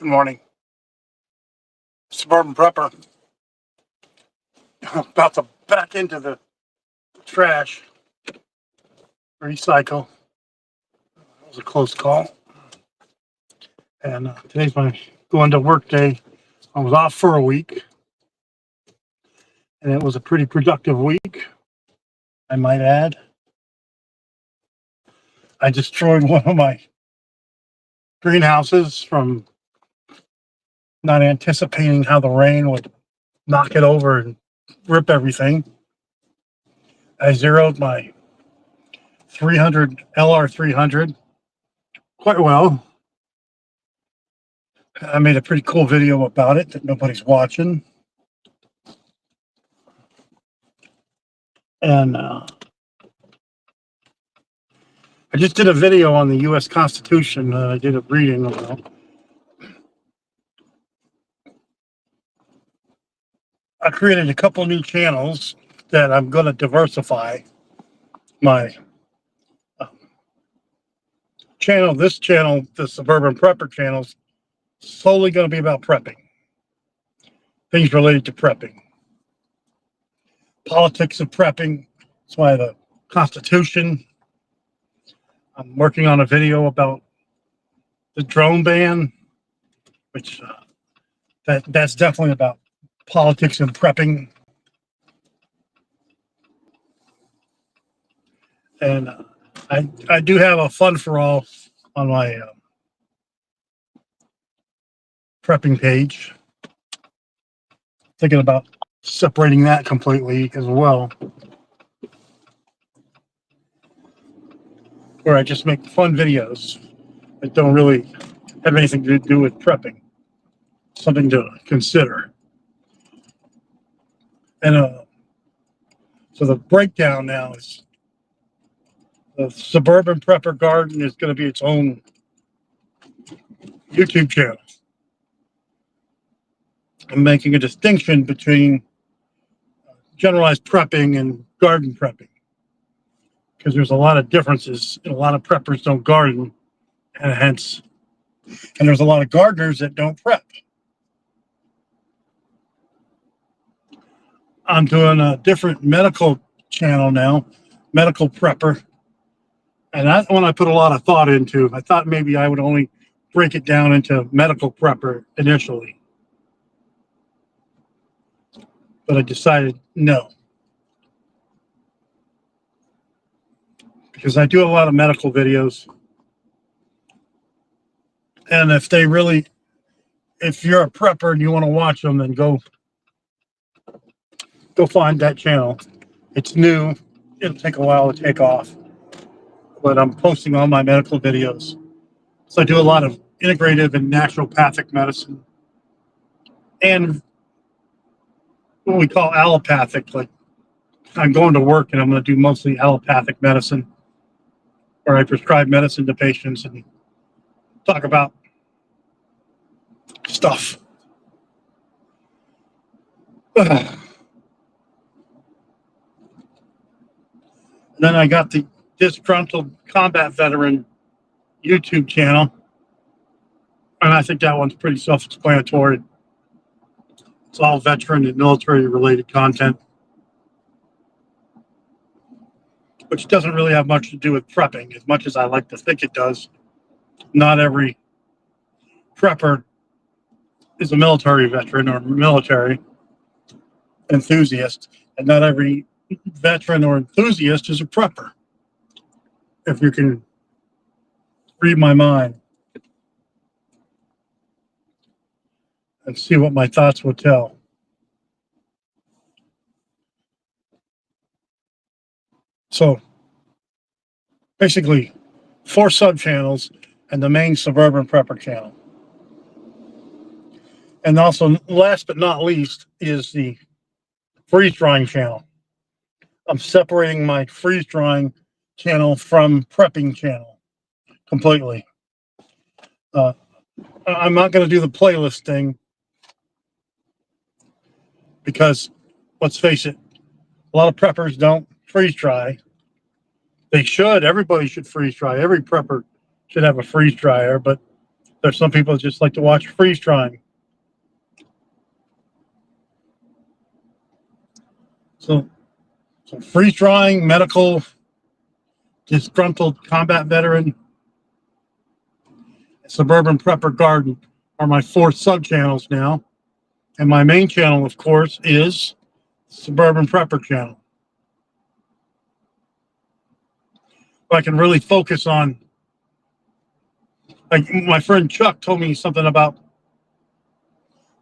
Good morning. Suburban Prepper. I'm about to back into the trash. Recycle. That was a close call. And today's my going to work day. I was off for a week. And it was a pretty productive week, I might add. I destroyed one of my greenhouses from not anticipating how the rain would knock it over and rip everything. I zeroed my 300 LR300 quite well. I made a pretty cool video about it that nobody's watching. And I just did a video on the U.S. Constitution. I did a reading about. I created a couple new channels that I'm going to diversify my channel. This channel, the Suburban Prepper channel, is solely going to be about prepping. Things related to prepping. Politics of prepping. That's why the Constitution. I'm working on a video about the drone ban, which that's definitely about politics and prepping. And I do have a fun for all on my prepping page. Thinking about separating that completely as well, where I just make fun videos that don't really have anything to do with prepping. Something to consider. And so the breakdown now is the Suburban Prepper Garden is going to be its own YouTube channel. I'm making a distinction between generalized prepping and garden prepping, because there's a lot of differences, and a lot of preppers don't garden, and there's a lot of gardeners that don't prep. I'm doing a different medical channel now, Medical Prepper, and that's one I put a lot of thought into. I thought maybe I would only break it down into Medical Prepper initially, but I decided no, because I do a lot of medical videos, and if you're a prepper and you want to watch them, then go find that channel. It's new. It'll take a while to take off, but I'm posting all my medical videos. So I do a lot of integrative and naturopathic medicine, and what we call allopathic. Like, I'm going to work and I'm going to do mostly allopathic medicine, where I prescribe medicine to patients and talk about stuff. Then I got the Disgruntled Combat Veteran YouTube channel, and I think that one's pretty self-explanatory. It's all veteran and military-related content, which doesn't really have much to do with prepping, as much as I like to think it does. Not every prepper is a military veteran or military enthusiast, and not every veteran or enthusiast is a prepper, if you can read my mind and see what my thoughts will tell. So basically 4 sub-channels and the main Suburban Prepper channel. And also, last but not least, is the freeze drying channel. I'm separating my freeze drying channel from prepping channel completely. I'm not going to do the playlist thing, because let's face it, a lot of preppers don't freeze dry. They should. Everybody should freeze dry. Every prepper should have a freeze dryer, but There's some people that just like to watch freeze drying. So freeze drying, medical, disgruntled combat veteran, Suburban Prepper Garden are my 4 sub-channels now. And my main channel, of course, is Suburban Prepper channel. I can really focus on, like my friend Chuck told me something about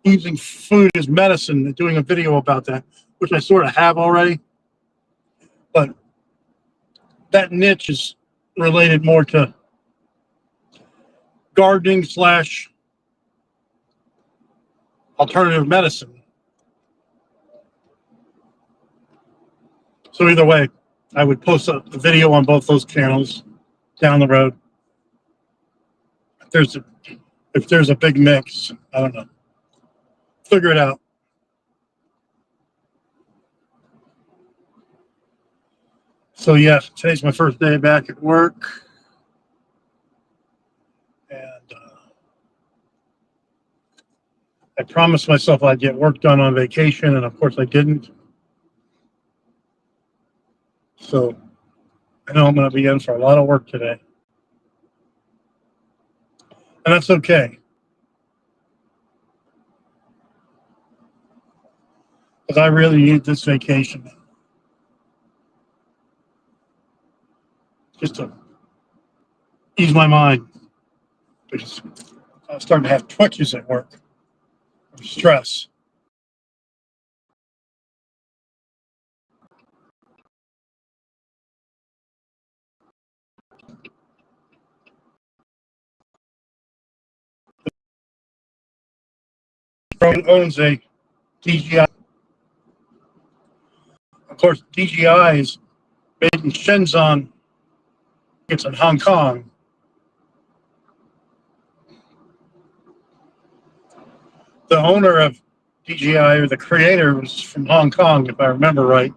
using food as medicine and doing a video about that, which I sort of have already. But that niche is related more to gardening / alternative medicine. So either way, I would post a video on both those channels down the road. If there's a big mix, I don't know. Figure it out. So yeah, today's my first day back at work. And I promised myself I'd get work done on vacation, and of course I didn't. So I know I'm going to be in for a lot of work today. And that's okay. Because I really need this vacation. Just to ease my mind. Because I was starting to have twitches at work. Stress. Owns a DGI. Of course, DGI is made in Shenzhen. It's in Hong Kong. The owner of DGI, or the creator, was from Hong Kong, if I remember right.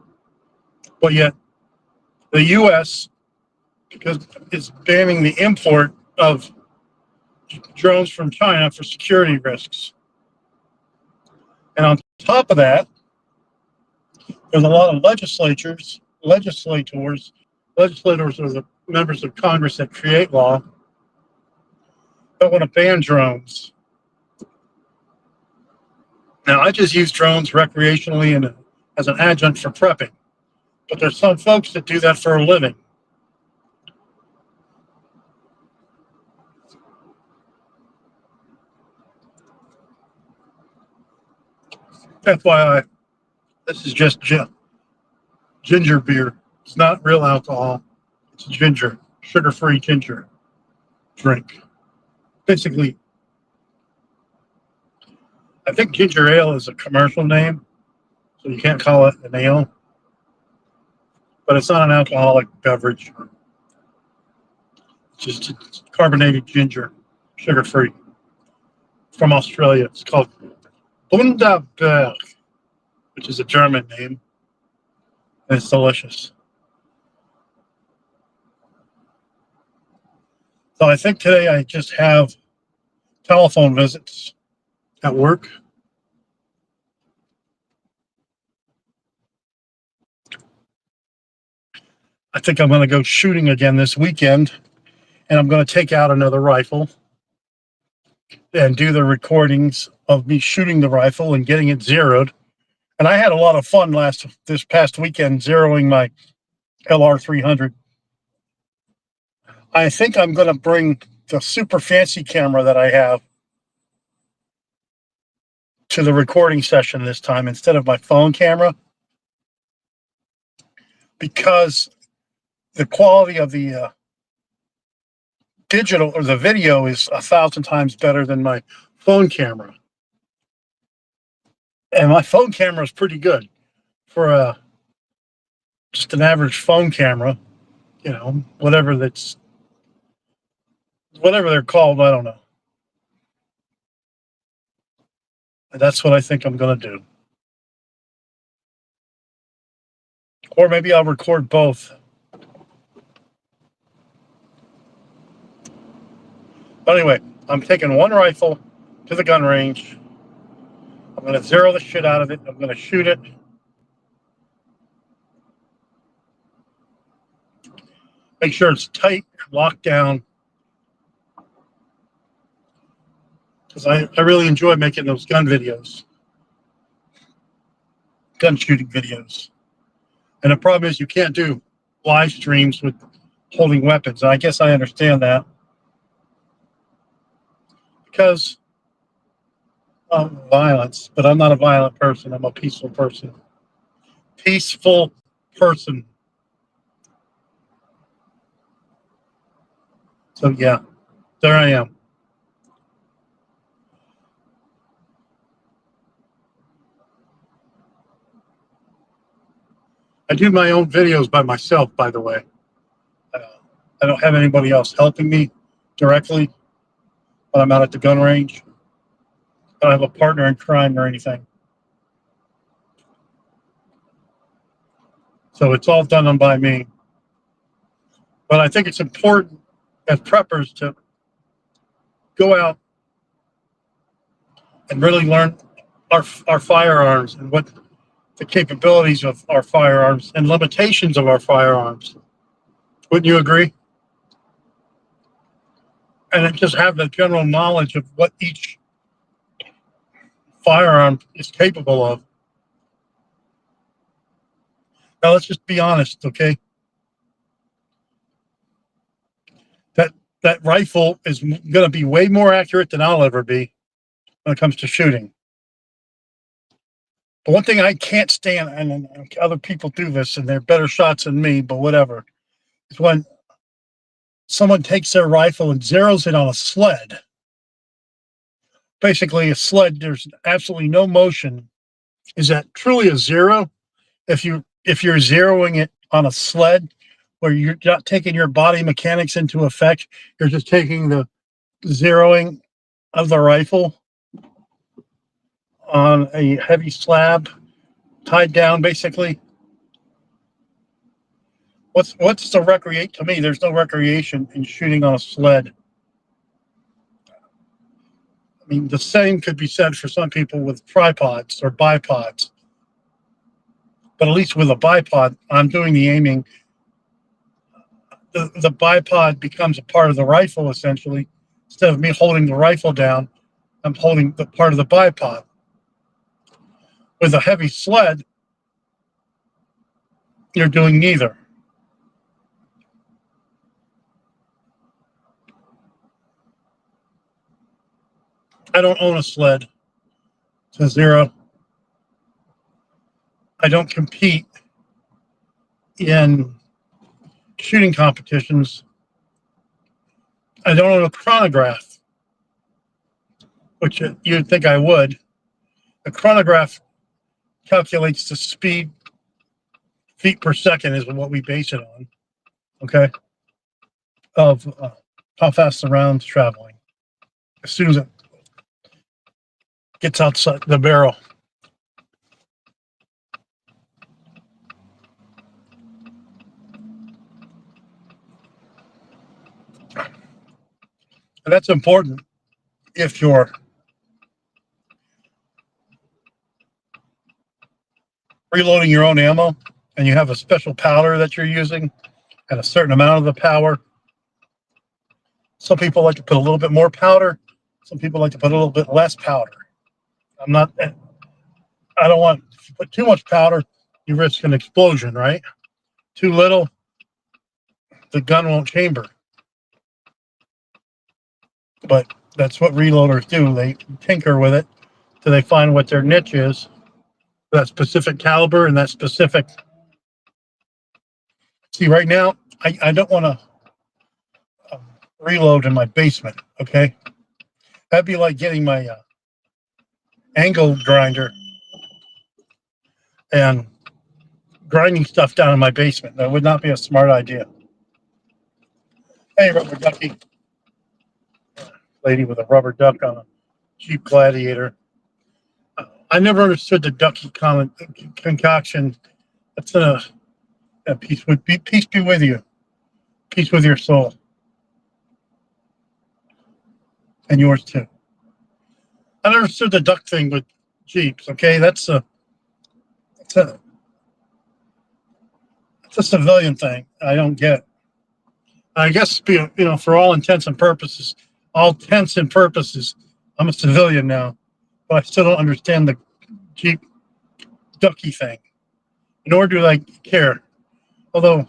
But yet, the U.S., because it's banning the import of drones from China for security risks. And on top of that, there's a lot of legislators are the members of Congress that create law that want to ban drones. Now, I just use drones recreationally and as an adjunct for prepping, but there's some folks that do that for a living. That's why this is just ginger beer. It's not real alcohol. It's ginger, sugar-free ginger drink. Basically, I think ginger ale is a commercial name, so you can't call it an ale. But it's not an alcoholic beverage. It's just carbonated ginger, sugar-free, from Australia. It's called Bundaberg, which is a German name, and it's delicious. So I think today I just have telephone visits at work. I think I'm going to go shooting again this weekend, and I'm going to take out another rifle and do the recordings of me shooting the rifle and getting it zeroed. And I had a lot of fun this past weekend zeroing my LR300. I think I'm going to bring the super fancy camera that I have to the recording session this time instead of my phone camera, because the quality of the digital or the video is 1,000 times better than my phone camera. And my phone camera is pretty good for just an average phone camera, whatever they're called, I don't know. And that's what I think I'm going to do. Or maybe I'll record both. But anyway, I'm taking one rifle to the gun range. I'm going to zero the shit out of it. I'm going to shoot it. Make sure it's tight, locked down. Because I really enjoy making those gun videos, gun shooting videos. And the problem is you can't do live streams with holding weapons. I guess I understand that. Because of violence, but I'm not a violent person. I'm a peaceful person. Peaceful person. So yeah, there I am. I do my own videos by myself, by the way. I don't have anybody else helping me directly when I'm out at the gun range. I don't have a partner in crime or anything. So it's all done by me. But I think it's important as preppers to go out and really learn our firearms and what the capabilities of our firearms and limitations of our firearms. Wouldn't you agree? And then just have the general knowledge of what each firearm is capable of. Now, let's just be honest, okay? That rifle is going to be way more accurate than I'll ever be when it comes to shooting. But one thing I can't stand, and other people do this, and they're better shots than me, but whatever, is when someone takes their rifle and zeroes it on a sled. Basically, a sled, there's absolutely no motion. Is that truly a zero? If you're zeroing it on a sled, where you're not taking your body mechanics into effect, you're just taking the zeroing of the rifle on a heavy slab, tied down, basically. What's the recreate? To me, there's no recreation in shooting on a sled. I mean, the same could be said for some people with tripods or bipods. But at least with a bipod, I'm doing the aiming. The bipod becomes a part of the rifle, essentially. Instead of me holding the rifle down, I'm holding the part of the bipod. With a heavy sled, you're doing neither. I don't own a sled. It's a zero. I don't compete in shooting competitions. I don't own a chronograph, which you'd think I would. A chronograph calculates the speed, feet per second is what we base it on, okay, of how fast the round's traveling. As soon as it gets outside the barrel. And that's important if you're reloading your own ammo and you have a special powder that you're using and a certain amount of the power. Some people like to put a little bit more powder. Some people like to put a little bit less powder. I don't want to put too much powder. You risk an explosion, right? Too little, the gun won't chamber. But that's what reloaders do. They tinker with it till they find what their niche is, that specific caliber and that specific. See, right now, I don't want to reload in my basement, okay? That'd be like getting my angle grinder and grinding stuff down in my basement. That would not be a smart idea. Hey, rubber ducky. Lady with a rubber duck on a Jeep Gladiator. I never understood the ducky concoction. That's a peace be with you. Peace with your soul. and yours too. I understood the duck thing with Jeeps. Okay, that's a civilian thing. I don't get it. I guess, for all intents and purposes, I'm a civilian now, but I still don't understand the Jeep ducky thing. Nor do I care. Although,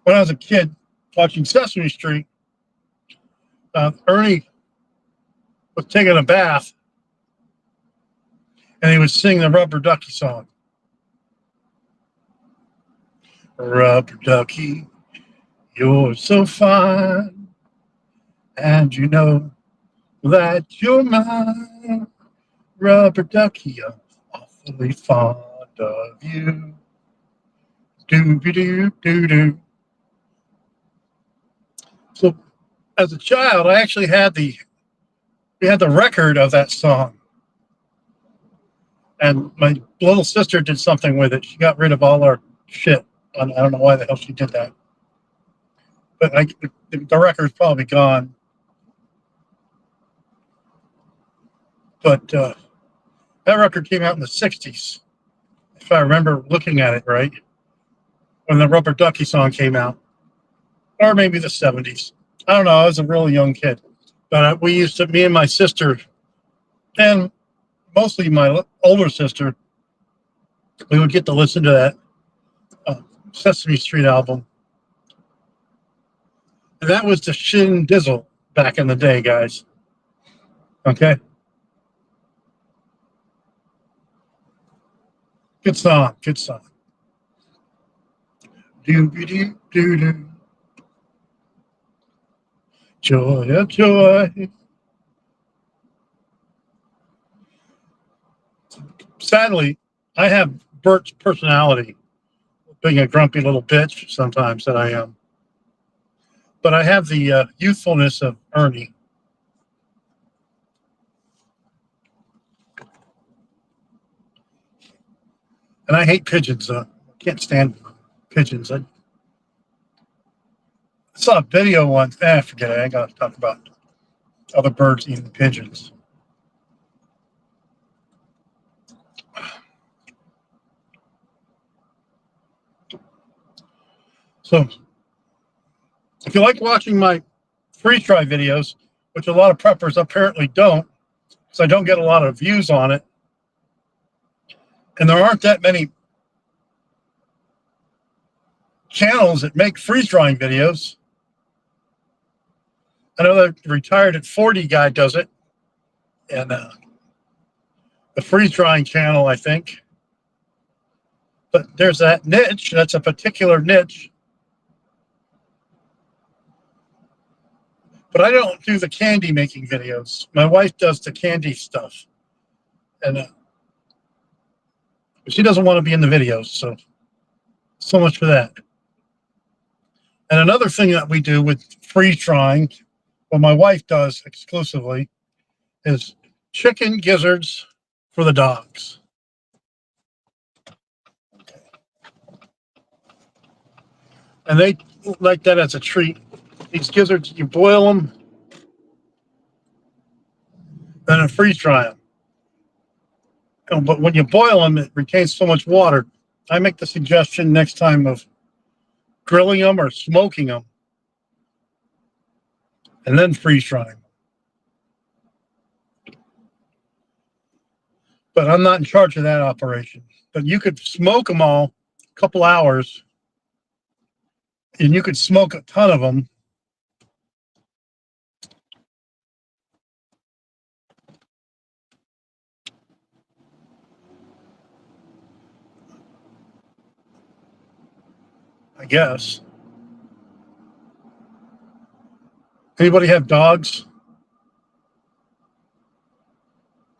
when I was a kid watching Sesame Street, Ernie was taking a bath, and he would sing the Rubber Ducky song. Rubber ducky, you're so fine, and you know that you're mine. Rubber ducky, I'm awfully fond of you. Do. So, as a child, I actually had we had the record of that song, and my little sister did something with it. She got rid of all our shit. I don't know why the hell she did that, but the record's probably gone. But that record came out in the 60s, if I remember looking at it right, when the Rubber Ducky song came out, or maybe the 70s. I don't know. I was a really young kid, but me and my sister, and mostly my older sister, we would get to listen to that Sesame Street album. And that was the Shin Dizzle back in the day, guys. Okay? Good song. Do. Joy of joy. Sadly, I have Bert's personality, being a grumpy little bitch sometimes that I am. But I have the youthfulness of Ernie. And I hate pigeons. I can't stand pigeons. I saw a video once. Forget it. I got to talk about other birds eating pigeons. So, if you like watching my freeze-dry videos, which a lot of preppers apparently don't, because I don't get a lot of views on it, and there aren't that many channels that make freeze-drying videos. I know the Retired at 40 guy does it, and the freeze-drying channel, I think. But there's that niche. That's a particular niche. But I don't do the candy making videos. My wife does the candy stuff. And she doesn't want to be in the videos. So much for that. And another thing that we do with freeze drying, what my wife does exclusively, is chicken gizzards for the dogs. And they like that as a treat. These gizzards, you boil them, then freeze dry them. But when you boil them, it retains so much water. I make the suggestion next time of grilling them or smoking them, and then freeze drying. But I'm not in charge of that operation. But you could smoke them all a couple hours, and you could smoke a ton of them. I guess. Anybody have dogs?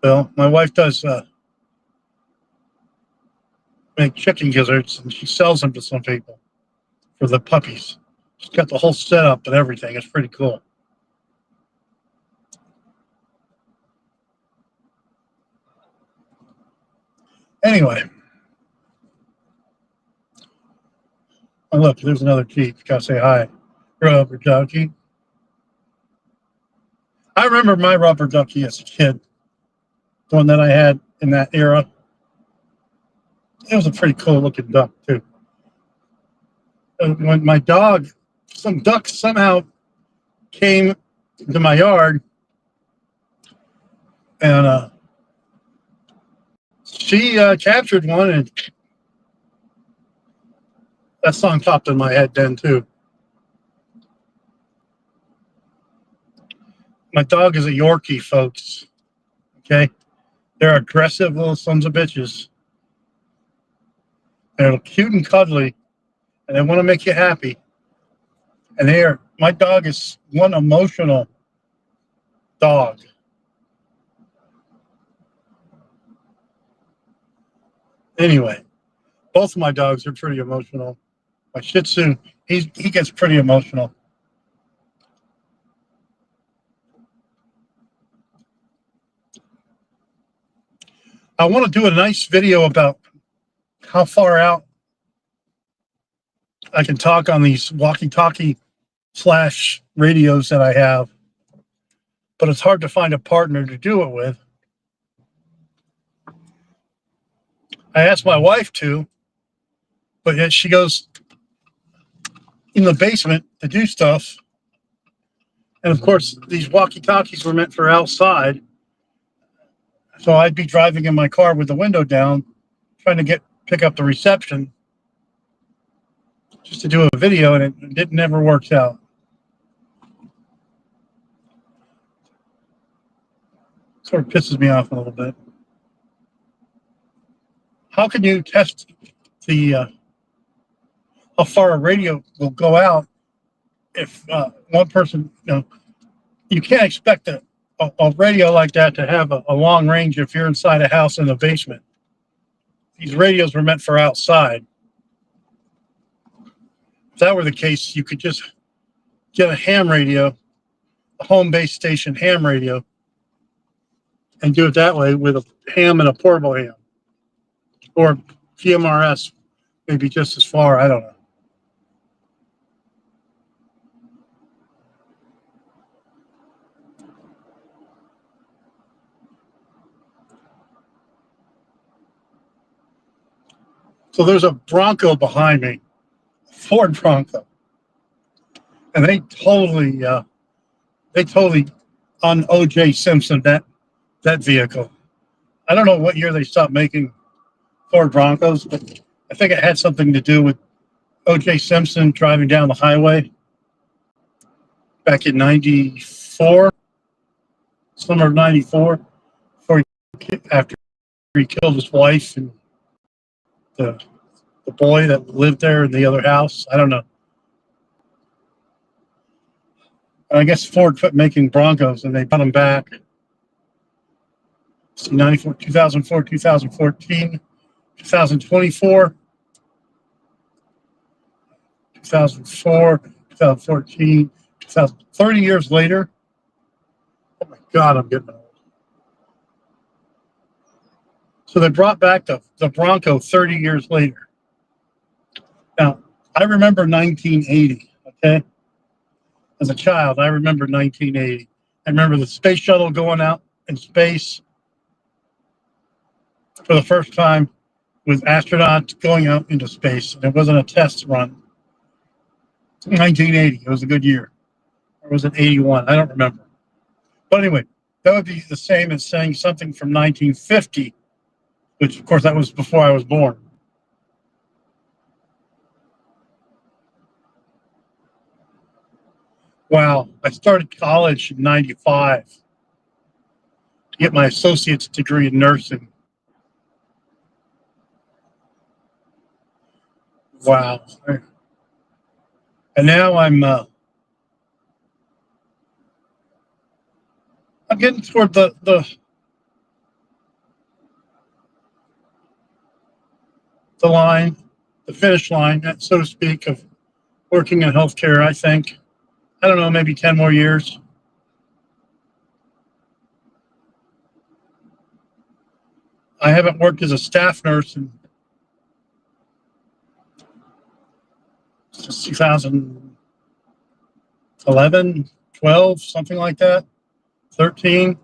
Well, my wife does make chicken gizzards, and she sells them to some people for the puppies. She's got the whole setup and everything. It's pretty cool. Anyway. Oh, look, there's another Jeep. Gotta say hi. Rubber ducky. I remember my rubber ducky as a kid, the one that I had in that era. It was a pretty cool looking duck too. When my dog, some ducks somehow came to my yard, and she captured one, and that song popped in my head then too. My dog is a Yorkie, folks. Okay, they're aggressive little sons of bitches. They're cute and cuddly, and they want to make you happy. And my dog is one emotional dog. Anyway, both of my dogs are pretty emotional. My Shih Tzu, he gets pretty emotional. I want to do a nice video about how far out I can talk on these walkie-talkie / radios that I have, but it's hard to find a partner to do it with. I asked my wife to, but yet she goes in the basement to do stuff. And of course, these walkie-talkies were meant for outside. So I'd be driving in my car with the window down, trying to pick up the reception just to do a video, and it never works out. Sort of pisses me off a little bit. How can you test the how far a radio will go out if one person, you can't expect a radio like that to have a long range if you're inside a house in the basement. These radios were meant for outside. If that were the case, you could just get a ham radio, a home base station ham radio, and do it that way with a ham and a portable ham. Or GMRS, maybe just as far, I don't know. So there's a Bronco behind me, Ford Bronco, and they totally on O.J. Simpson that vehicle. I don't know what year they stopped making Ford Broncos, but I think it had something to do with O.J. Simpson driving down the highway back in '94, summer of '94, after he killed his wife and the boy that lived there in the other house. I don't know. I guess Ford quit making Broncos and they brought them back. 94, 2004, 2014, 2024, 2004, 2014, 30 years later. Oh my God, I'm getting old. So they brought back the Bronco 30 years later. Now, I remember 1980, okay? As a child, I remember 1980. I remember the space shuttle going out in space for the first time with astronauts going out into space. And it wasn't a test run. 1980, it was a good year. Or was it 81? I don't remember. But anyway, that would be the same as saying something from 1950, which, of course, that was before I was born. Wow, I started college in '95 to get my associate's degree in nursing. Wow. And now I'm getting toward the line, the finish line, so to speak, of working in healthcare, I think. I don't know, maybe 10 more years. I haven't worked as a staff nurse since 2011, 12, something like that. 13.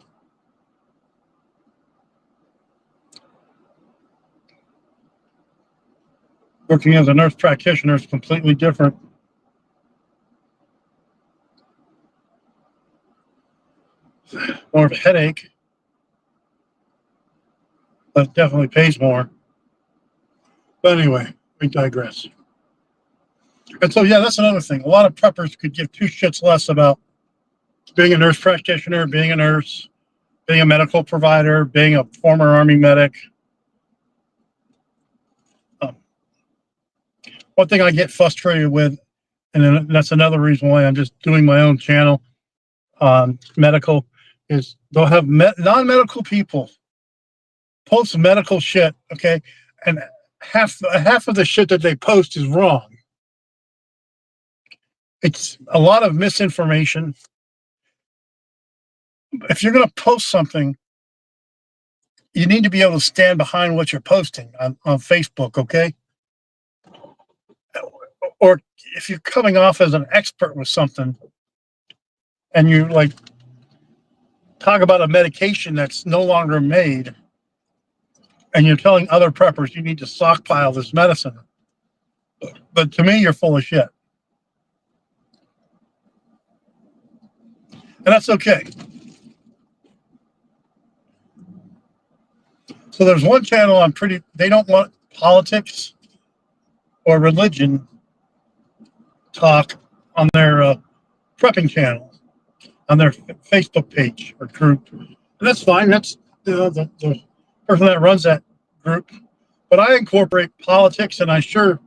Working as a nurse practitioner is completely different. More of a headache, but definitely pays more. But anyway, we digress. And so, yeah, that's another thing. A lot of preppers could give two shits less about being a nurse practitioner, being a nurse, being a medical provider, being a former Army medic. One thing I get frustrated with, and that's another reason why I'm just doing my own channel on medical, is they'll have non-medical people post medical shit, okay, and half of the shit that they post is wrong. It's a lot of misinformation. If you're going to post something, you need to be able to stand behind what you're posting on Facebook, okay? Or if you're coming off as an expert with something and you like talk about a medication that's no longer made and you're telling other preppers you need to stockpile this medicine, but to me, you're full of shit. And that's okay. So there's one channel they don't want politics or religion talk on their prepping channel, on their Facebook page or group. And that's fine. That's the person that runs that group. But I incorporate politics, and I sure,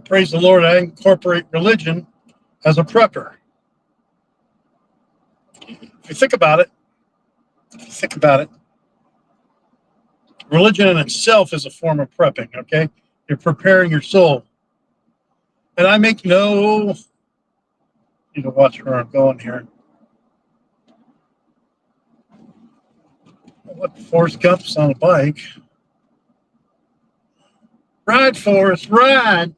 praise the Lord, I incorporate religion as a prepper. If you think about it, religion in itself is a form of prepping, okay? You're preparing your soul. And I make no, need to watch where I'm going here. What, Forrest Gump's on a bike? Ride, Forrest, ride!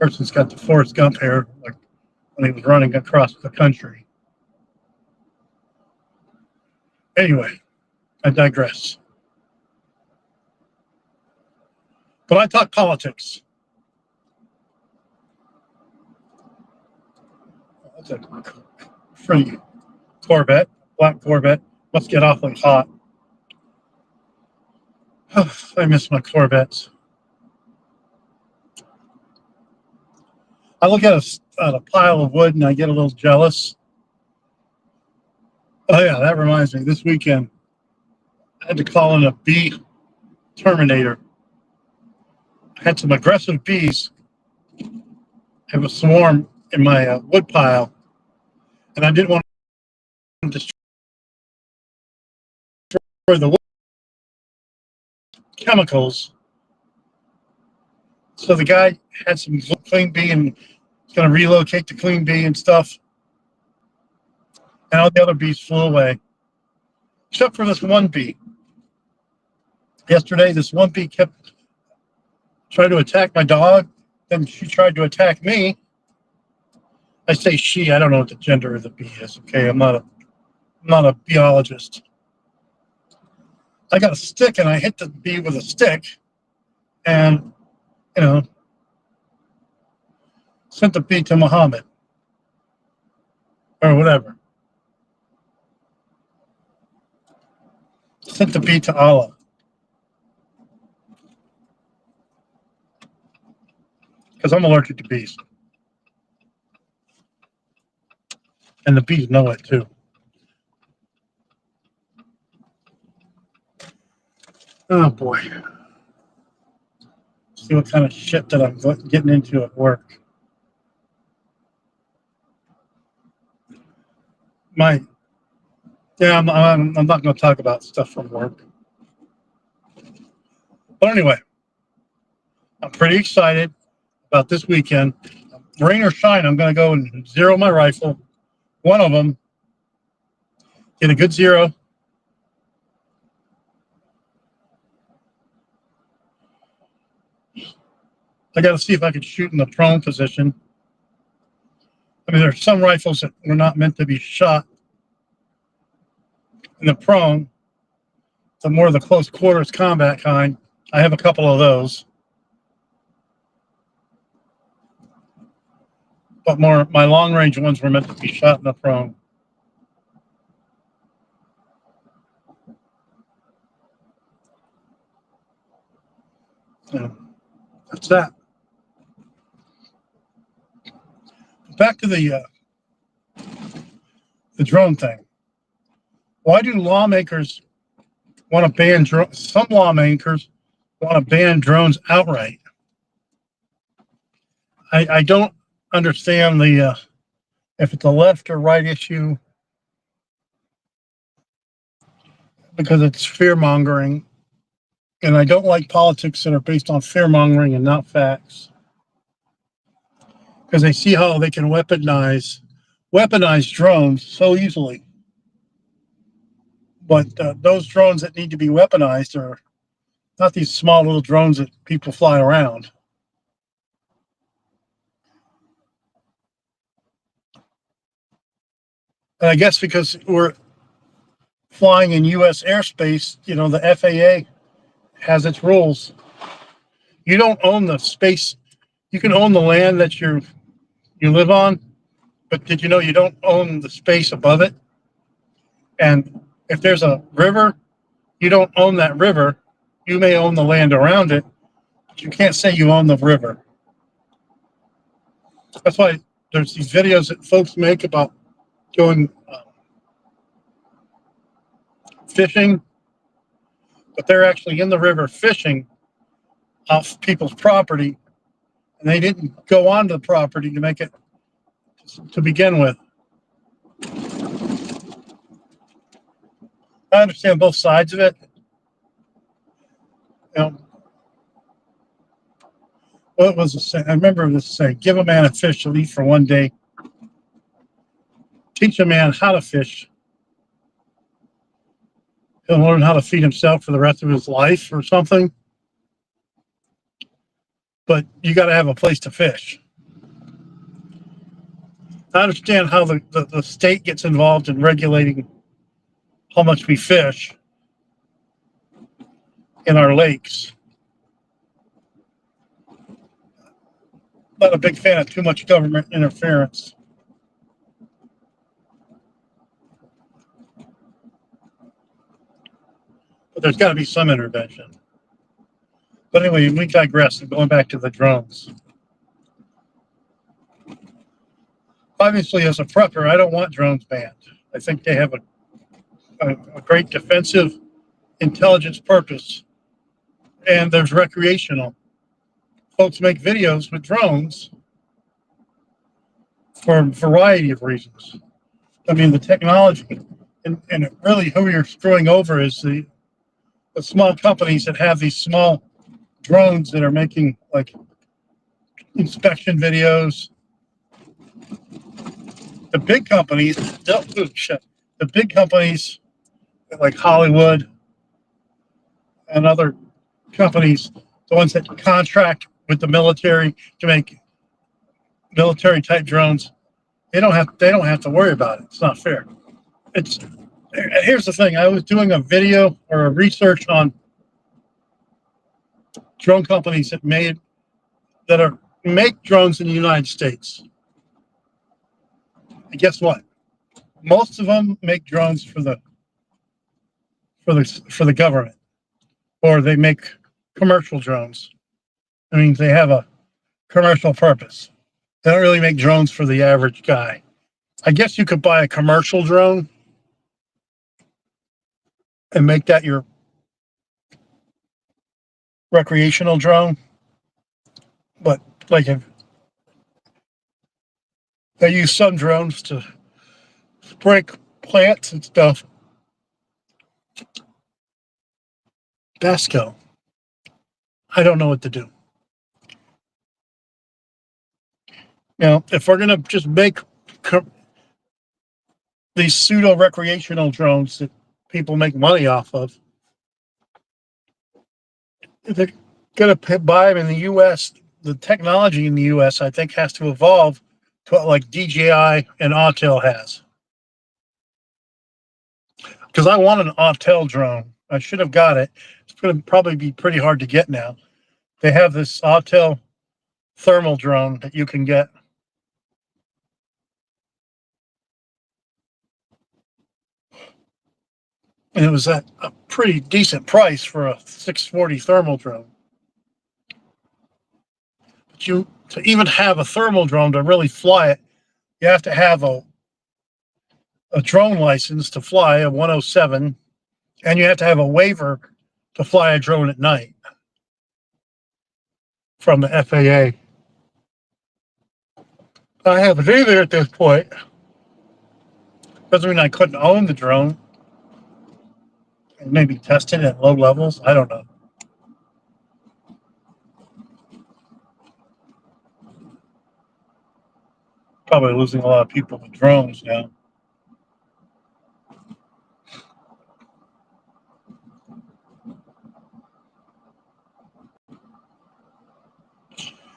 Person's got the Forrest Gump hair, like when he was running across the country. Anyway, I digress. But I talk politics. That's a pretty Corvette, black Corvette. Must get awfully hot. I miss my Corvettes. I look at a pile of wood and I get a little jealous. Oh yeah, that reminds me. This weekend, I had to call in a bee terminator. I had some aggressive bees have a swarm in my wood pile, and I didn't want to destroy the wood chemicals. So the guy had some clean bee and was going to relocate the clean bee and stuff. And all the other bees flew away, except for this one bee. Yesterday, this one bee kept trying to attack my dog. Then she tried to attack me. I say she. I don't know what the gender of the bee is. Okay, I'm not a biologist. I got a stick and I hit the bee with a stick, and sent the bee to Muhammad or whatever. Sent the bee to Allah. Because I'm allergic to bees. And the bees know it too. Oh boy. See what kind of shit that I'm getting into at work. I'm not going to talk about stuff from work. But anyway, I'm pretty excited about this weekend. Rain or shine, I'm going to go and zero my rifle. One of them, get a good zero. I got to see if I can shoot in the prone position. I mean, there's some rifles that were not meant to be shot in the prone, the more the close quarters combat kind. I have a couple of those. But more, my long range ones were meant to be shot in the prone. Yeah, that's that. Back to the drone thing. Why do lawmakers want to ban drones? Some lawmakers want to ban drones outright. I don't understand the if it's a left or right issue, because it's fear mongering, and I don't like politics that are based on fear mongering and not facts, because they see how they can weaponize drones so easily. But those drones that need to be weaponized are not these small little drones that people fly around. And I guess because we're flying in U.S. airspace, you know, the FAA has its rules. You don't own the space. You can own the land that you live on, but did you know you don't own the space above it? And if there's a river, you don't own that river. You may own the land around it, but you can't say you own the river. That's why there's these videos that folks make about going fishing, but they're actually in the river fishing off people's property, and they didn't go onto the property to make it to begin with. I understand both sides of it. You know, what was the saying? I remember this saying: "Give a man a fish to eat for one day. Teach a man how to fish. He'll learn how to feed himself for the rest of his life," or something. But you got to have a place to fish. I understand how the state gets involved in regulating how much we fish in our lakes. Not a big fan of too much government interference. But there's got to be some intervention. But anyway, we digress. Going back to the drones. Obviously, as a prepper, I don't want drones banned. I think they have a great defensive intelligence purpose. And there's recreational. Folks make videos with drones for a variety of reasons. I mean, the technology, and really who you're screwing over is the small companies that have these small drones that are making like inspection videos. The big companies, the big companies like Hollywood and other companies, the ones that contract with the military to make military type drones, they don't have to worry about it. It's not fair. Here's the thing. I was doing a video or a research on drone companies that make drones in the United States. And guess what? Most of them make drones for the government, or they make commercial drones. I mean, they have a commercial purpose. They don't really make drones for the average guy. I guess you could buy a commercial drone and make that your recreational drone. But like, if they use some drones to spray plants and stuff. Basco. I don't know what to do. Now, if we're going to just make these pseudo recreational drones that people make money off of, if they're going to buy them in the U.S., the technology in the U.S., I think, has to evolve like DJI and Autel has. Because I want an Autel drone. I should have got it. It's going to probably be pretty hard to get now. They have this Autel thermal drone that you can get. And it was at a pretty decent price for a 640 thermal drone. But to even have a thermal drone to really fly it, you have to have a drone license to fly a 107, and you have to have a waiver to fly a drone at night from the FAA. I haven't either at this point. Doesn't mean I couldn't own the drone and maybe test it at low levels. I don't know. Probably losing a lot of people with drones now.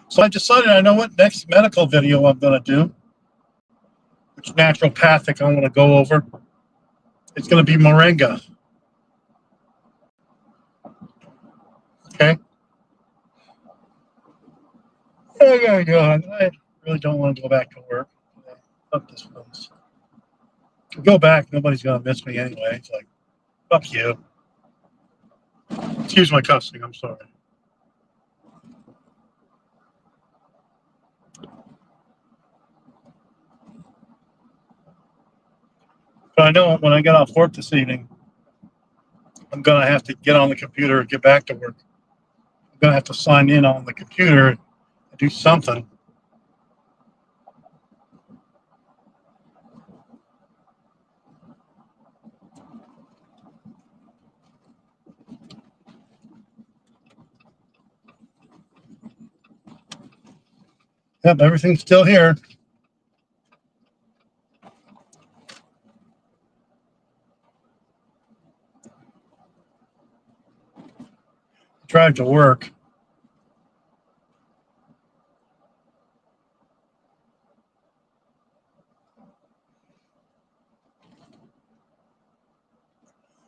So I decided, I know what next medical video I'm going to do, which naturopathic I want to go over. It's going to be moringa. Okay. Oh, God. I really don't want to go back to work. Fuck this place. Go back, nobody's going to miss me anyway. It's like, fuck you. Excuse my cussing, I'm sorry. But I know when I get off work this evening, I'm going to have to get on the computer and get back to work. I'm going to have to sign in on the computer and do something. Yep, everything's still here. Drive to work.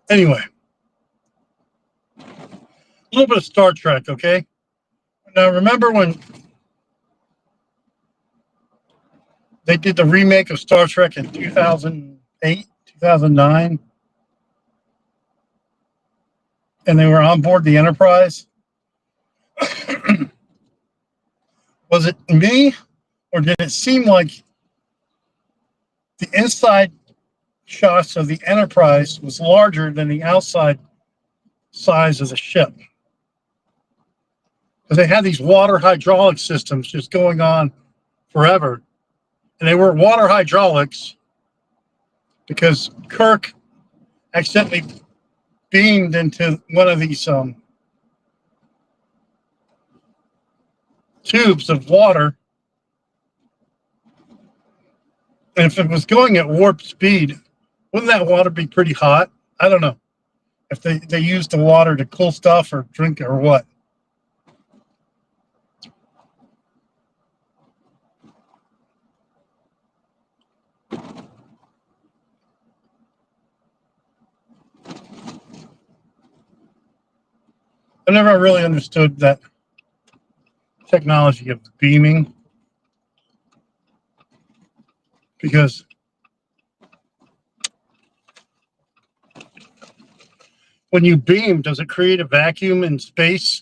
Anyway, a little bit of Star Trek, okay? Now, remember when they did the remake of Star Trek in 2008, 2009? And they were on board the Enterprise? Was it me, or did it seem like the inside shots of the Enterprise was larger than the outside size of the ship? Because they had these water hydraulic systems just going on forever. And they were water hydraulics because Kirk accidentally beamed into one of these tubes of water. And if it was going at warp speed, wouldn't that water be pretty hot? I don't know. If they used the water to cool stuff or drink it or what. I never really understood that technology of beaming, because when you beam, does it create a vacuum in space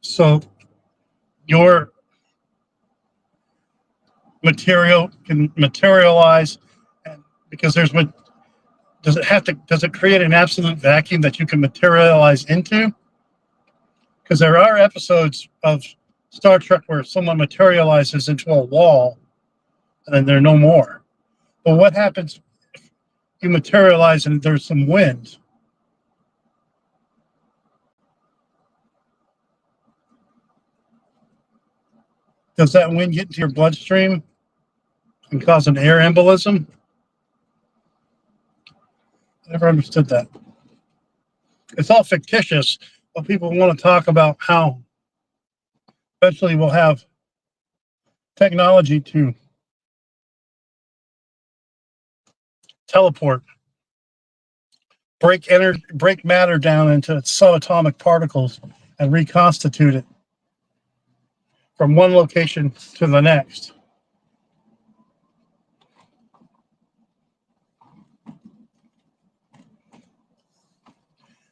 so your material can materialize? And because does it create an absolute vacuum that you can materialize into? Because there are episodes of Star Trek where someone materializes into a wall and then they're no more. But what happens if you materialize and there's some wind? Does that wind get into your bloodstream and cause an air embolism? I never understood that. It's all fictitious, but people want to talk about how eventually we'll have technology to teleport, break matter down into subatomic particles and reconstitute it from one location to the next.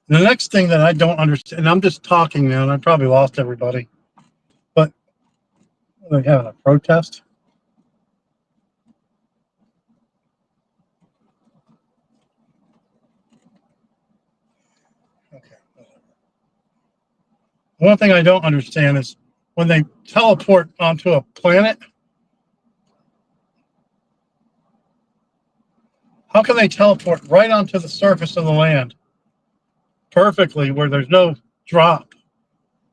The next thing that I don't understand, and I'm just talking now, and I probably lost everybody, but are they having a protest? Okay. One thing I don't understand is when they teleport onto a planet, how can they teleport right onto the surface of the land perfectly where there's no drop?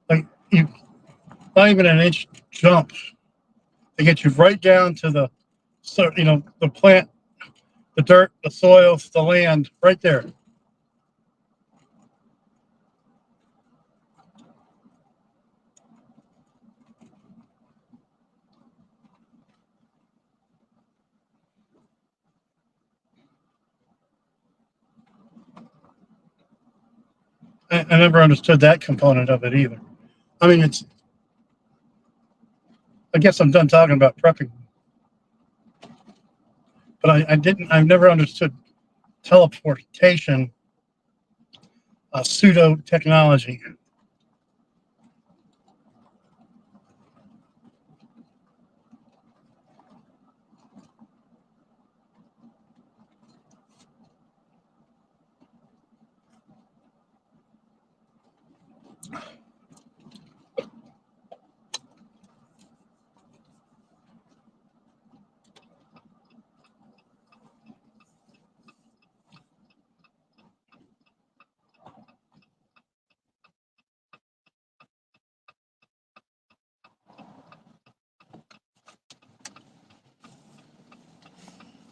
Like, you, not even an inch jump. They get you right down to the, the plant, the dirt, the soil, the land, right there. I never understood that component of it either. I mean, I guess I'm done talking about prepping. But I've never understood teleportation, pseudo technology.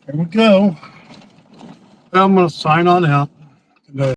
There we go. I'm going to sign on out.